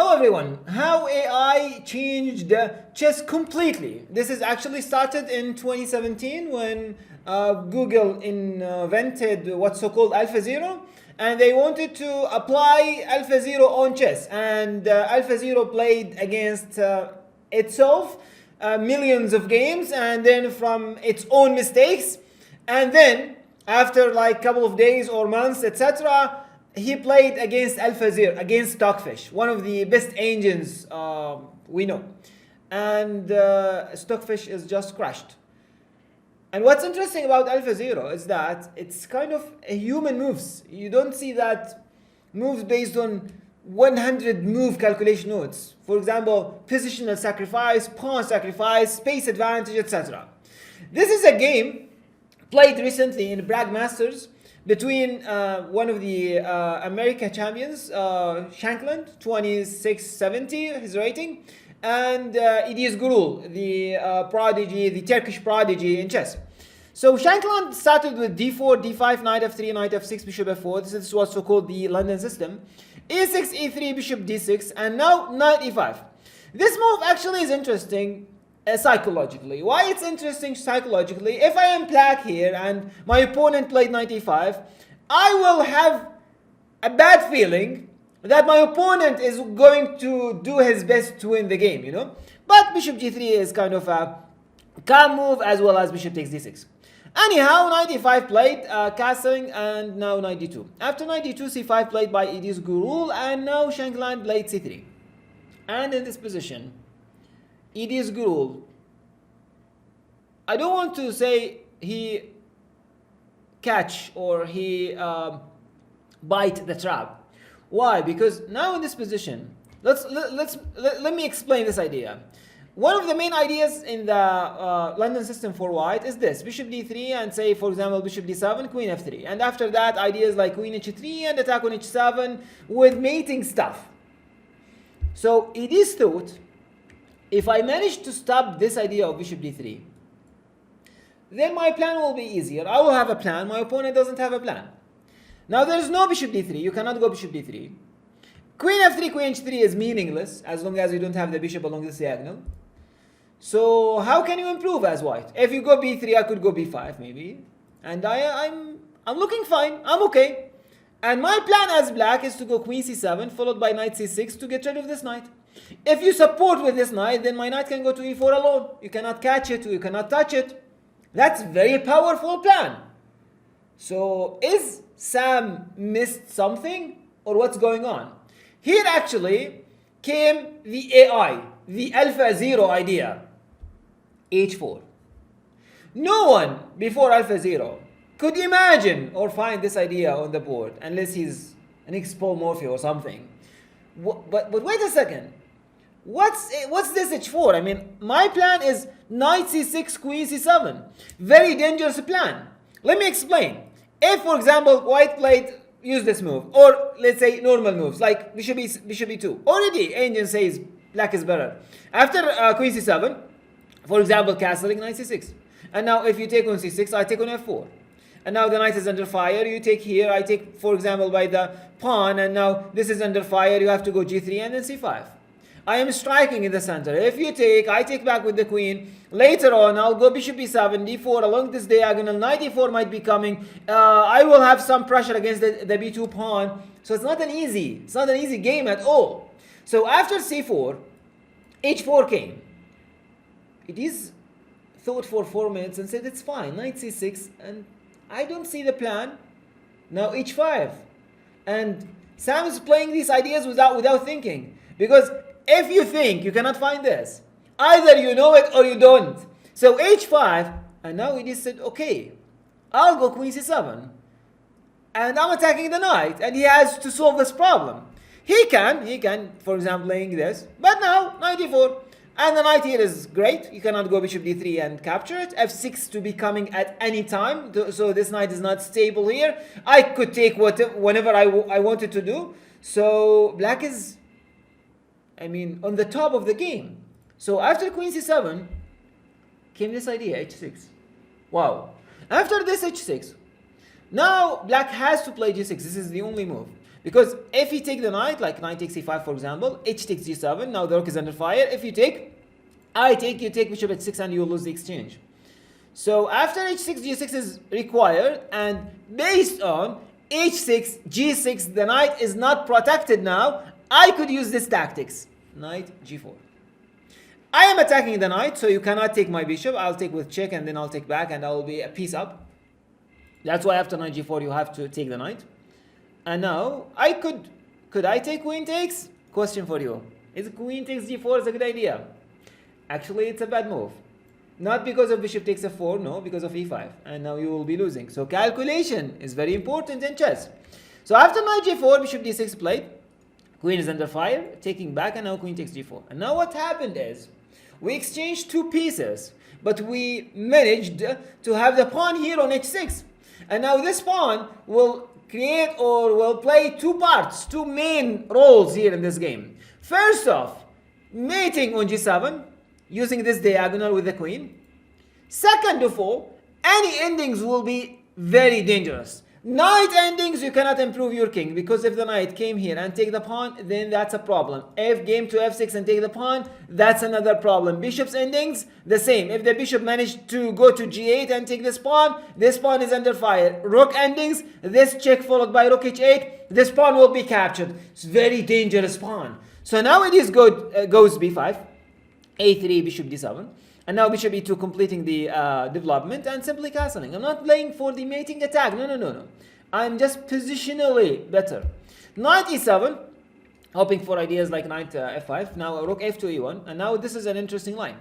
Hello everyone, how AI changed chess completely. This is actually started in 2017 when Google invented what's so-called AlphaZero, and they wanted to apply AlphaZero on chess, and AlphaZero played against itself millions of games, and then from its own mistakes, and then after like a couple of days or months, etc., he played against AlphaZero, against Stockfish, one of the best engines we know. And Stockfish is just crushed. And what's interesting about AlphaZero is that it's kind of a human moves. You don't see that moves based on 100 move calculation nodes. For example, positional sacrifice, pawn sacrifice, space advantage, etc. This is a game played recently in grandmasters between one of the American champions, Shankland, 2670 his rating, and 𝐬𝐴𝐳𝐤, the prodigy, the Turkish prodigy in chess. So Shankland started with d4, d5, knight f3, knight f6, bishop f4. This is what's so-called the London system. e6, e3, bishop d6, and now knight e5. This move actually is interesting psychologically. Why it's interesting psychologically? If I am black here and my opponent played knight e5, I will have a bad feeling that my opponent is going to do his best to win the game, you know. But bishop g3 is kind of a calm move, as well as bishop takes d6. Anyhow, knight e5 played, castling, and now knight d2. After knight d2, c5 played by 𝐬𝐴𝐳𝐤, and now Shankland played c3. And in this position, 𝐬𝐴𝐳𝐤, I don't want to say he catch or he bite the trap. Why? Because now in this position, let me explain this idea. One of the main ideas in the London system for white is this: bishop d3 and say, for example, bishop d7, queen f3. And after that, ideas like queen h3 and attack on h7 with mating stuff. So it is thought, if I manage to stop this idea of bishop d3, then my plan will be easier. I will have a plan. My opponent doesn't have a plan. Now there is no bishop d3. You cannot go bishop d3. Queen f3, queen h3 is meaningless as long as you don't have the bishop along this diagonal. So how can you improve as white? If you go b3, I could go b5 maybe, and I'm looking fine. I'm okay. And my plan as black is to go queen c7 followed by knight c6 to get rid of this knight. If you support with this knight, then my knight can go to e4 alone. You cannot catch it, you cannot touch it. That's very powerful plan. So is Sam missed something, or what's going on? Here actually came the AI, the AlphaZero idea. h4. No one before AlphaZero could imagine or find this idea on the board unless he's an X-Paul Morphy or something. But wait a second. What's this h4? I mean, my plan is knight c6, queen c7. Very dangerous plan. Let me explain. If, for example, white played, use this move, or let's say normal moves like bishop e2. Already, engine says black is better. After queen c7, for example, castling knight c6. And now if you take on c6, I take on f4. And now the knight is under fire. You take here, I take, for example, by the pawn, and now this is under fire. You have to go g3 and then c5. I am striking in the center. If you take, I take back with the queen. Later on, I'll go bishop e7, d4 along this diagonal. Knight e4 might be coming. I will have some pressure against the b2 pawn. So it's not an easy game at all. So after c4, h4 came. It is thought for 4 minutes and said it's fine. Knight c6, and I don't see the plan. Now h5. And Sam is playing these ideas without thinking. Because if you think, you cannot find this. Either you know it or you don't. So h5, and now he just said, okay, I'll go queen c7. And I'm attacking the knight, and he has to solve this problem. He can, for example, playing this, but now, knight e4. And the knight here is great. You cannot go bishop d3 and capture it. f6 to be coming at any time. So this knight is not stable here. I could take whenever I wanted to do. So black is, I mean, on the top of the game. So after queen c7 came this idea, h6. Wow. After this h6, now black has to play g6. This is the only move. Because if you take the knight, like knight takes e5 for example, h takes g7, now the rook is under fire. If you take, I take, you take bishop h6 and you lose the exchange. So after h6, g6 is required, and based on h6, g6, the knight is not protected now, I could use this tactics. Knight g4. I am attacking the knight, so you cannot take my bishop. I'll take with check and then I'll take back and I'll be a piece up. That's why after knight g4 you have to take the knight. And now I could I take queen takes? Question for you. Is queen takes g4 is a good idea? Actually it's a bad move. Not because of bishop takes f4, no, because of e5. And now you will be losing. So calculation is very important in chess. So after knight g4, bishop d6 played. Queen is under fire, taking back, and now queen takes g4. And now what happened is, we exchanged two pieces, but we managed to have the pawn here on h6. And now this pawn will create or will play two parts, two main roles here in this game. First off, mating on g7, using this diagonal with the queen. Second of all, any endings will be very dangerous. Knight endings, you cannot improve your king, because if the knight came here and take the pawn, then that's a problem. If game to f6 and take the pawn, that's another problem. Bishop's endings, the same. If the bishop managed to go to g8 and take this pawn is under fire. Rook endings, this check followed by rook h8, this pawn will be captured. It's very dangerous pawn. So now it is good, goes b5, a3, bishop d7. And now bishop e2 completing the development and simply castling. I'm not playing for the mating attack. No. I'm just positionally better. Knight e7, hoping for ideas like knight f5. Now rook f2 e1. And now this is an interesting line.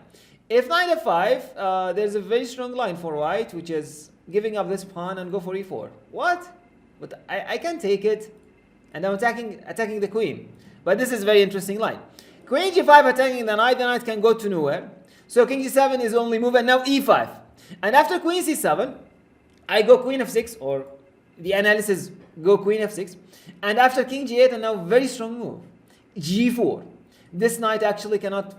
If knight f5, there's a very strong line for white, which is giving up this pawn and go for e4. What? But I can take it. And I'm attacking the queen. But this is a very interesting line. Queen g5 attacking the knight can go to nowhere. So king g7 is only move, and now e5. And after queen c7, I go queen f6, or the analysis go queen f6. And after king g8, and now very strong move, g4. This knight actually cannot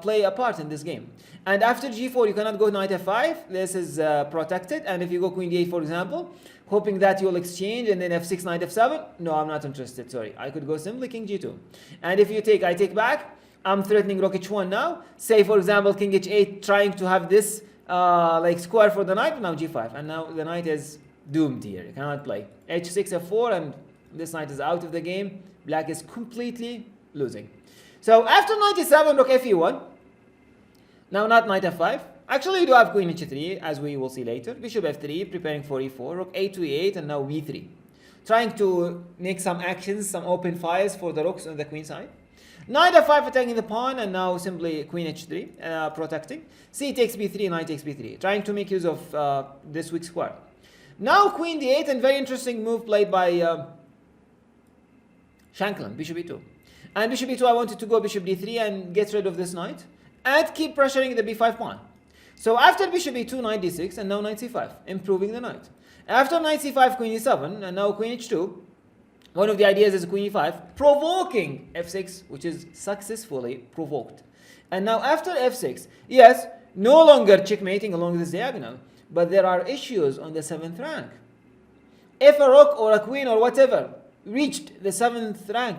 play a part in this game. And after g4, you cannot go knight f5. This is protected. And if you go queen d8, for example, hoping that you'll exchange, and then f6, knight f7, no, I'm not interested, sorry. I could go simply king g2. And if you take, I take back. I'm threatening rook h1 now. Say, for example, king h8, trying to have this like square for the knight. Now g5. And now the knight is doomed here. You cannot play. h6, f4, and this knight is out of the game. Black is completely losing. So after knight e7, rook fe1. Now not knight f5. Actually, you do have queen h3, as we will see later. Bishop f3, preparing for e4. Rook a2, e8, and now b3. Trying to make some actions, some open fires for the rooks on the queen side. Knight f5 attacking the pawn, and now simply queen h3, protecting. C takes b3, knight takes b3. Trying to make use of this weak square. Now queen d8, and very interesting move played by 𝐚𝐭, bishop e2. And bishop e2, I wanted to go bishop d3 and get rid of this knight. And keep pressuring the b5 pawn. So after bishop e2, knight d6, and now knight c5, improving the knight. After knight c5, queen e7, and now queen h2. One of the ideas is queen e5, provoking f6, which is successfully provoked. And now after f6, yes, no longer checkmating along this diagonal, but there are issues on the 7th rank. If a rook or a queen or whatever reached the 7th rank,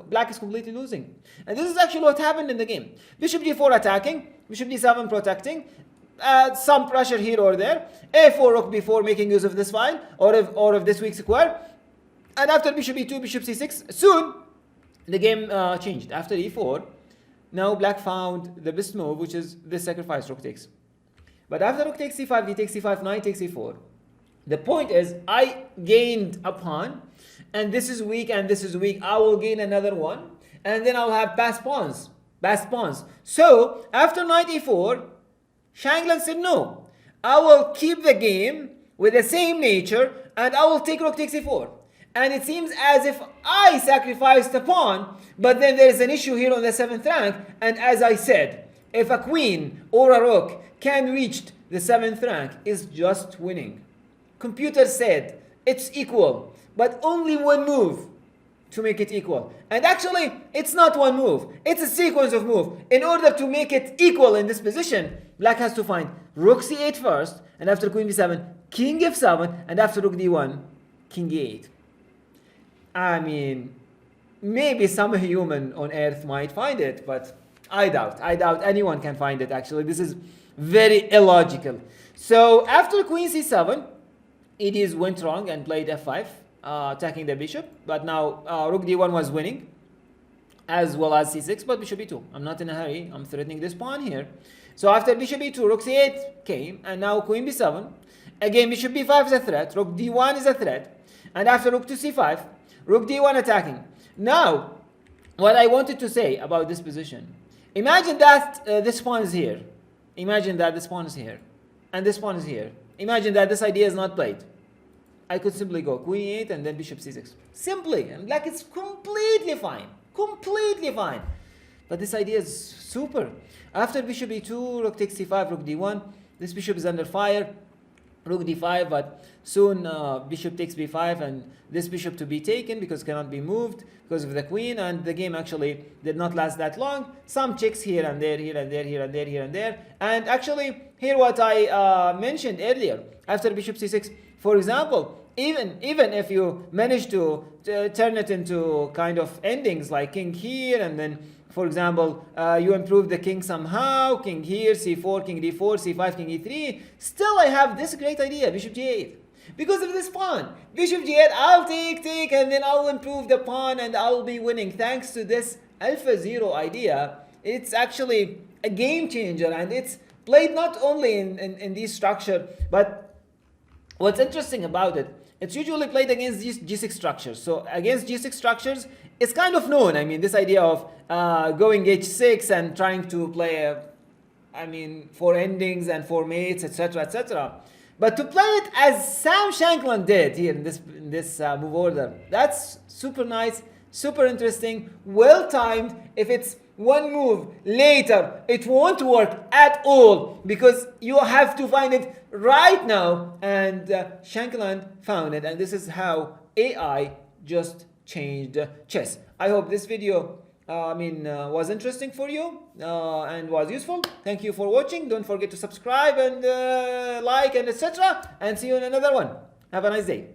black is completely losing. And this is actually what happened in the game. Bishop d4 attacking, bishop d7 protecting, some pressure here or there, a4, rook b4 making use of this file, or of this weak square. And after bishop e2, bishop c6, soon the game changed. After e4, now black found the best move, which is this sacrifice, rook takes. But after rook takes c5, d takes c5, knight takes e4. The point is, I gained a pawn, and this is weak, and this is weak. I will gain another one, and then I'll have passed pawns. So, after knight e4, 𝐚𝐭 said, no, I will keep the game with the same nature, and I will take rook takes e4. And it seems as if I sacrificed a pawn, but then there is an issue here on the 7th rank. And as I said, if a queen or a rook can reach the 7th rank, is just winning. Computer said it's equal, but only one move to make it equal. And actually, it's not one move. It's a sequence of moves. In order to make it equal in this position, black has to find rook c8 first, and after queen b7, king f7, and after rook d1, king e8. I mean, maybe some human on earth might find it, but I doubt anyone can find it actually. This is very illogical. So after queen c7, it is went wrong and played f5, attacking the bishop. But now rook d1 was winning, as well as c6, but bishop e2. I'm not in a hurry. I'm threatening this pawn here. So after bishop e2, rook c8 came, and now queen b7. Again, bishop b5 is a threat. Rook d1 is a threat. And after rook to c5, rook d1 attacking. Now, what I wanted to say about this position, imagine that this pawn is here. Imagine that this pawn is here. And this pawn is here. Imagine that this idea is not played. I could simply go queen e8 and then bishop c6. Simply. And like it's completely fine. Completely fine. But this idea is super. After bishop e2, rook takes c5, rook d1. This bishop is under fire. Rook d5, but soon bishop takes b5 and this bishop to be taken because it cannot be moved because of the queen, and the game actually did not last that long. Some checks here and there, here and there, here and there, here and there. And actually, here what I mentioned earlier, after bishop c6, for example, even if you manage to turn it into kind of endings like king here and then, for example, you improve the king somehow, king here, c4, king d4, c5, king e3. Still, I have this great idea, bishop g8. Because of this pawn. Bishop g8, I'll take, and then I'll improve the pawn and I'll be winning. Thanks to this AlphaZero idea, it's actually a game changer, and it's played not only in this structure, but what's interesting about it, it's usually played against G6 structures. So against G6 structures, it's kind of known. I mean, this idea of going H6 and trying to play, for endings and for mates, etc., etc. But to play it as Sam Shankland did here in this move order, that's super nice, super interesting, well timed. If it's one move later, it won't work at all because you have to find it right now, and Shankland found it, and this is how AI just changed chess. I hope this video was interesting for you and was useful. Thank you for watching. Don't forget to subscribe and like and etc. and see you in another one. Have a nice day.